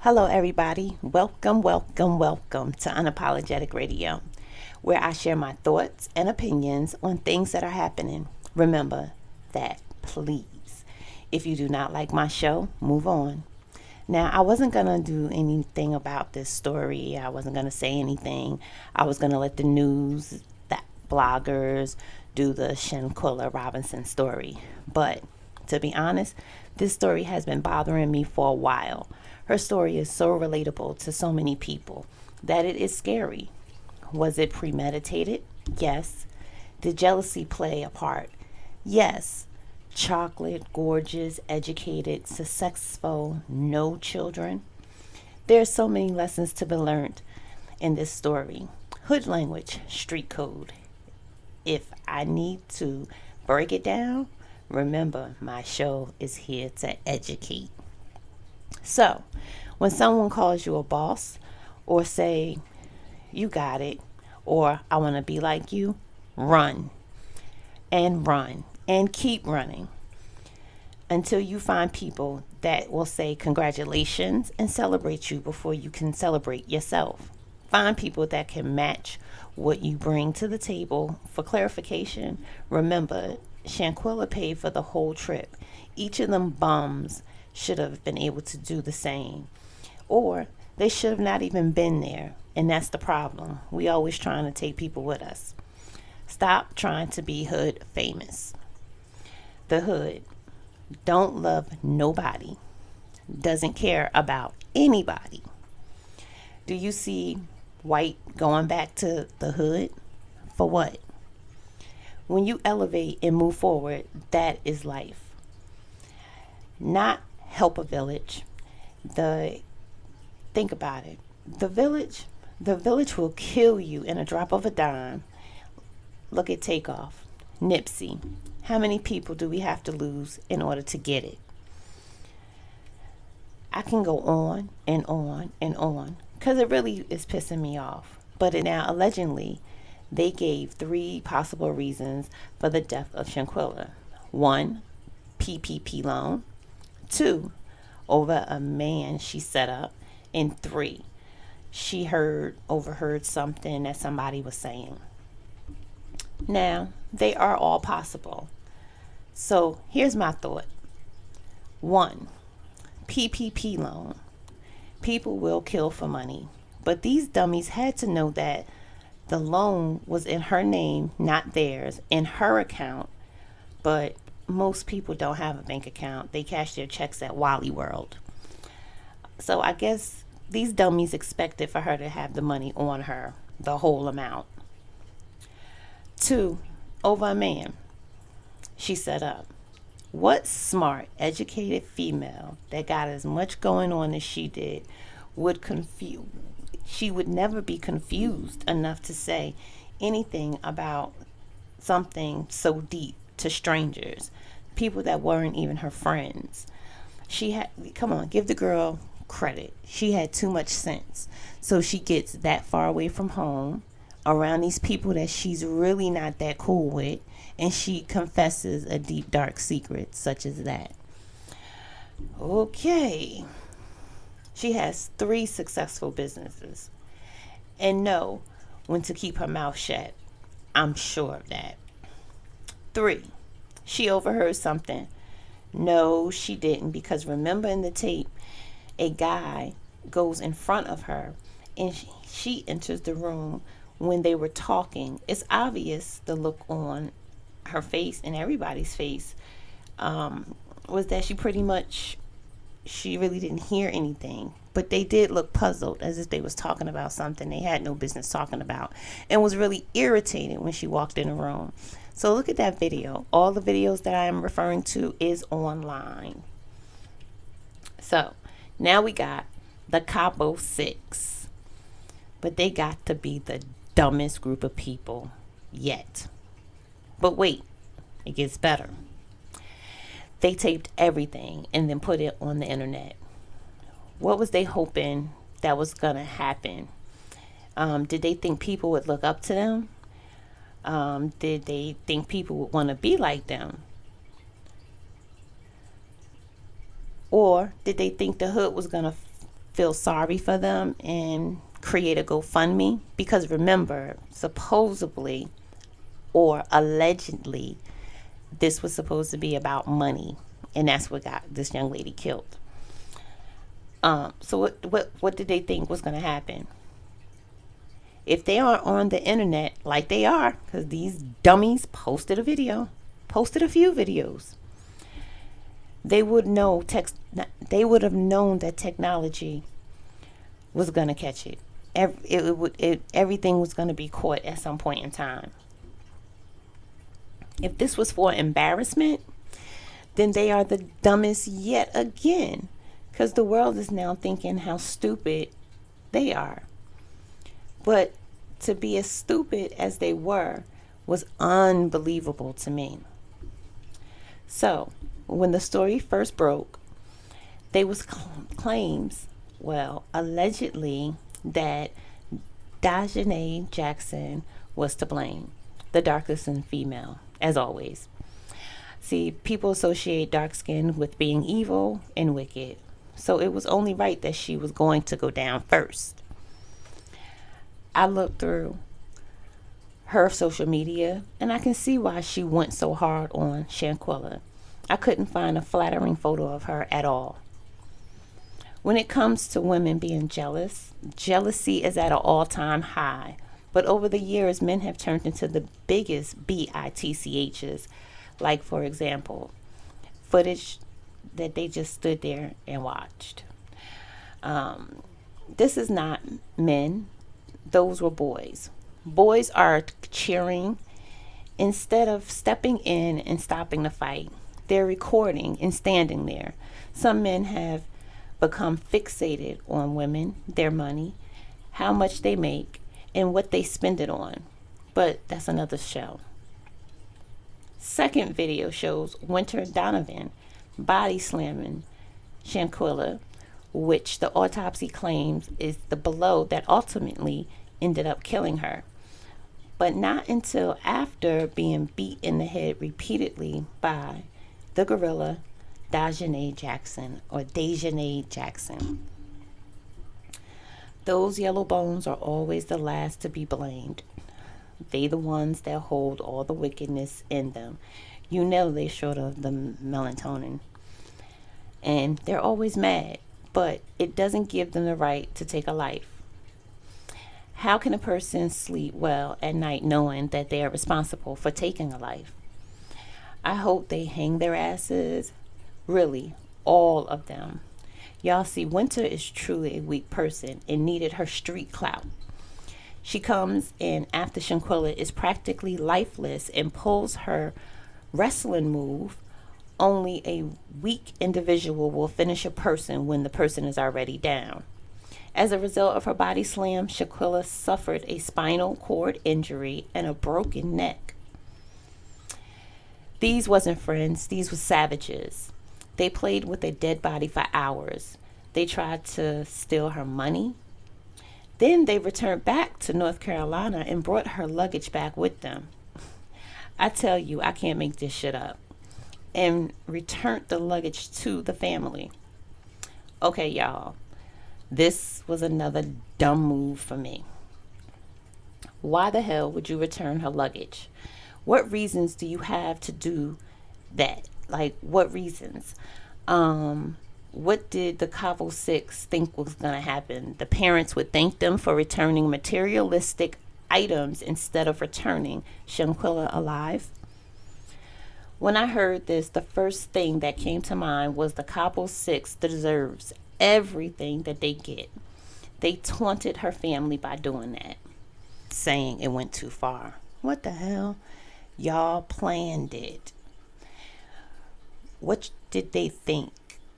Hello, everybody. Welcome to Unapologetic Radio, where I share my thoughts and opinions on things that are happening. Remember that, please. If you do not like my show, move on. Now, I wasn't going to do anything about this story. I wasn't going to say anything. I was going to let the news, the bloggers, do the Shanquella Robinson story. But to be honest, this story has been bothering me for a while. Her story is so relatable to so many people that it is scary. Was it premeditated? Yes. Did jealousy play a part? Yes. Chocolate, gorgeous, educated, successful, no children. There's so many lessons to be learned in this story. Hood language, street code. If I need to break it down, remember my show is here to educate. So, when someone calls you a boss or say, you got it, or I want to be like you, run and keep running until you find people that will say congratulations and celebrate you before you can celebrate yourself. Find people that can match what you bring to the table. For clarification, remember, Shanquella paid for the whole trip. Each of them bums should have been able to do the same. Or they should have not even been there. And that's the problem. We always trying to take people with us. Stop trying to be hood famous. The hood don't love nobody. Doesn't care about anybody. Do you see white going back to the hood? For what? When you elevate and move forward, that is life. Not help a village. Think about it. The village will kill you in a drop of a dime. Look at Takeoff, Nipsey. How many people do we have to lose in order to get it? I can go on and on and on because it really is pissing me off. But now, allegedly, they gave 3 possible reasons for the death of Shanquilla. 1, PPP loan. 2, over a man she set up. And 3, she overheard something that somebody was saying. Now, they are all possible. So here's my thought. 1, PPP loan. People will kill for money. But these dummies had to know that the loan was in her name, not theirs, in her account. But most people don't have a bank account. They cash their checks at Wally World. So I guess these dummies expected for her to have the money on her, the whole amount. 2, over a man she set up. What smart, educated female that got as much going on as she did she would never be confused enough to say anything about something so deep to strangers, people that weren't even her friends. Come on, give the girl credit. She had too much sense. So she gets that far away from home, around these people that she's really not that cool with, and she confesses a deep, dark secret such as that. Okay. She has 3 successful businesses and know when to keep her mouth shut. I'm sure of that. 3, she overheard something. No, she didn't, because remember in the tape, a guy goes in front of her and she enters the room when they were talking. It's obvious the look on her face and everybody's face was that she really didn't hear anything, but they did look puzzled as if they was talking about something they had no business talking about, and was really irritated when she walked in the room. So look at that video. All the videos that I am referring to is online. So now we got the Cabo 6, but they got to be the dumbest group of people yet. But wait, it gets better. They taped everything and then put it on the internet. What was they hoping that was going to happen? Did they think people would look up to them? Did they think people would want to be like them? Or did they think the hood was going to feel sorry for them and create a GoFundMe, because remember, supposedly or allegedly, this was supposed to be about money, and that's what got this young lady killed. So what did they think was going to happen? If they are on the internet like they are, because these dummies posted a few videos, they would they would have known that technology was going to catch it. Everything was going to be caught at some point in time. If this was for embarrassment, then they are the dumbest yet again, because the world is now thinking how stupid they are. But to be as stupid as they were was unbelievable to me. So when the story first broke, there was claims, allegedly, that Dajanay Jackson was to blame, the darker-skinned female, as always. See, people associate dark skin with being evil and wicked, so it was only right that she was going to go down first. I looked through her social media, and I can see why she went so hard on Shanquella. I couldn't find a flattering photo of her at all. When it comes to women being jealous, jealousy is at an all-time high. But over the years, men have turned into the biggest bitchs, like, for example, footage that they just stood there and watched. This is not men. Those were boys. Boys are cheering. Instead of stepping in and stopping the fight, they're recording and standing there. Some men have become fixated on women, their money, how much they make, and what they spend it on. But that's another show. Second video shows Winter Donovan body slamming Shanquilla, which the autopsy claims is the blow that ultimately ended up killing her. But not until after being beat in the head repeatedly by the gorilla Dajanay Jackson. Those yellow bones are always the last to be blamed. They the ones that hold all the wickedness in them. You know they're short of the melatonin. And they're always mad, but it doesn't give them the right to take a life. How can a person sleep well at night knowing that they are responsible for taking a life? I hope they hang their asses. Really, all of them. Y'all see, Winter is truly a weak person and needed her street clout. She comes in after Shanquilla is practically lifeless and pulls her wrestling move. Only a weak individual will finish a person when the person is already down. As a result of her body slam, Shanquilla suffered a spinal cord injury and a broken neck. These wasn't friends, these were savages. They played with a dead body for hours. They tried to steal her money. Then they returned back to North Carolina and brought her luggage back with them. I tell you, I can't make this shit up. And returned the luggage to the family. Okay, y'all. This was another dumb move for me. Why the hell would you return her luggage? What reasons do you have to do that? Like, what reasons? What did the Cabo Six think was going to happen? The parents would thank them for returning materialistic items instead of returning Shanquilla alive. When I heard this, the first thing that came to mind was the Cabo Six deserves everything that they get. They taunted her family by doing that, saying it went too far. What the hell? Y'all planned it. What did they think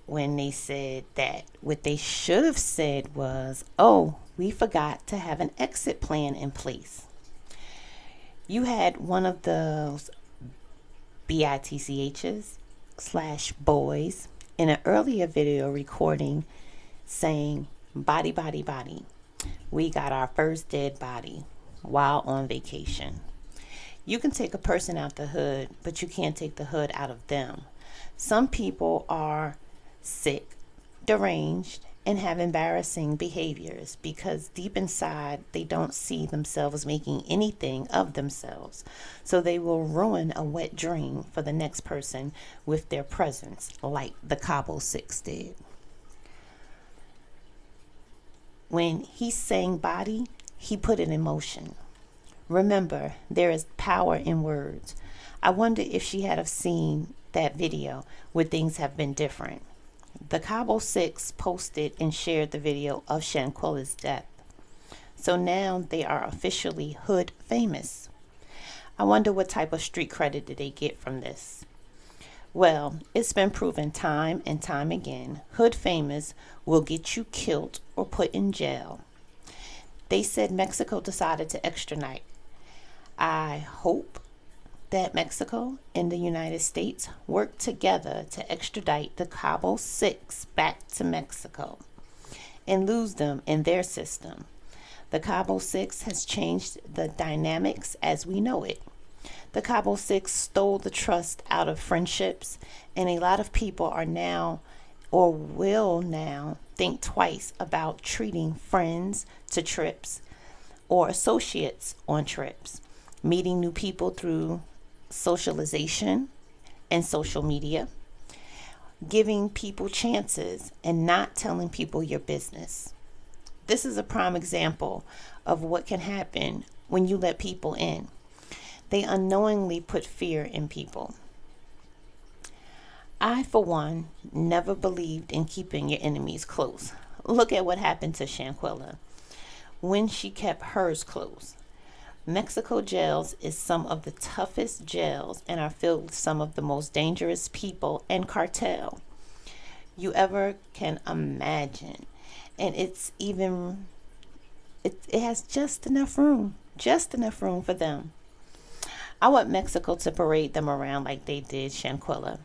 when they said that? What they should have said was, oh, we forgot to have an exit plan in place. You had one of those bitchs/boys in an earlier video recording saying, body, body, body. We got our first dead body while on vacation. You can take a person out the hood, but you can't take the hood out of them. Some people are sick, deranged, and have embarrassing behaviors because deep inside they don't see themselves making anything of themselves. So they will ruin a wet dream for the next person with their presence, like the Cabo Six did. When he sang Body, he put it in motion. Remember, there is power in words. I wonder if she had have seen that video, would things have been different? The Cabo Six posted and shared the video of Shanquella's death. So now they are officially hood famous. I wonder what type of street credit did they get from this? Well, it's been proven time and time again, hood famous will get you killed or put in jail. They said Mexico decided to extradite. I hope that Mexico and the United States work together to extradite the Cabo Six back to Mexico and lose them in their system. The Cabo Six has changed the dynamics as we know it. The Cabo Six stole the trust out of friendships, and a lot of people are now or will now think twice about treating friends to trips or associates on trips, meeting new people through socialization and social media, giving people chances and not telling people your business. This is a prime example of what can happen when you let people in. They unknowingly put fear in people. I, for one, never believed in keeping your enemies close. Look at what happened to Shanquella when she kept hers close. Mexico jails is some of the toughest jails and are filled with some of the most dangerous people and cartel you ever can imagine. And it has just enough room for them. I want Mexico to parade them around like they did Shanquella.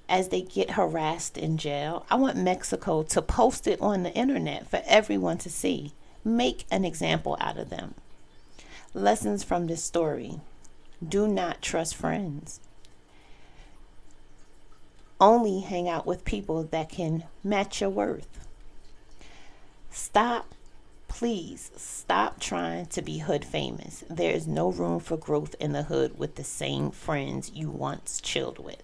As they get harassed in jail, I want Mexico to post it on the internet for everyone to see. Make an example out of them. Lessons from this story. Do not trust friends. Only hang out with people that can match your worth. Please stop trying to be hood famous. There is no room for growth in the hood with the same friends you once chilled with.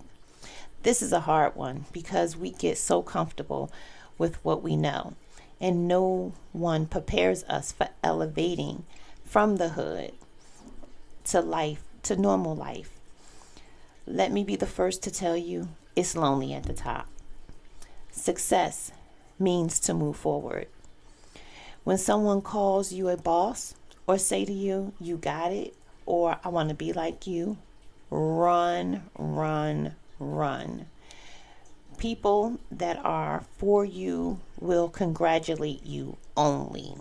This is a hard one because we get so comfortable with what we know, and no one prepares us for elevating from the hood to life, to normal life. Let me be the first to tell you, it's lonely at the top. Success means to move forward. When someone calls you a boss or say to you, you got it, or I want to be like you, run, run, run. People that are for you will congratulate you only.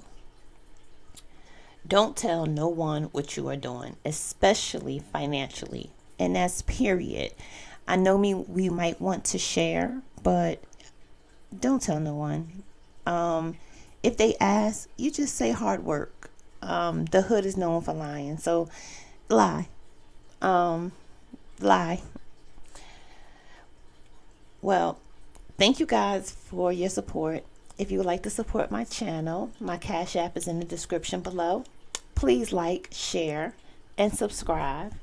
Don't tell no one what you are doing, especially financially. And that's period. I know we might want to share, but don't tell no one. If they ask, you just say hard work. The hood is known for lying, so lie. Lie. Well, thank you guys for your support. If you would like to support my channel, my Cash App is in the description below. Please like, share, and subscribe.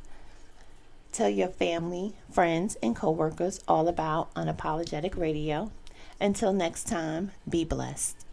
Tell your family, friends, and coworkers all about Unapologetic Radio. Until next time, be blessed.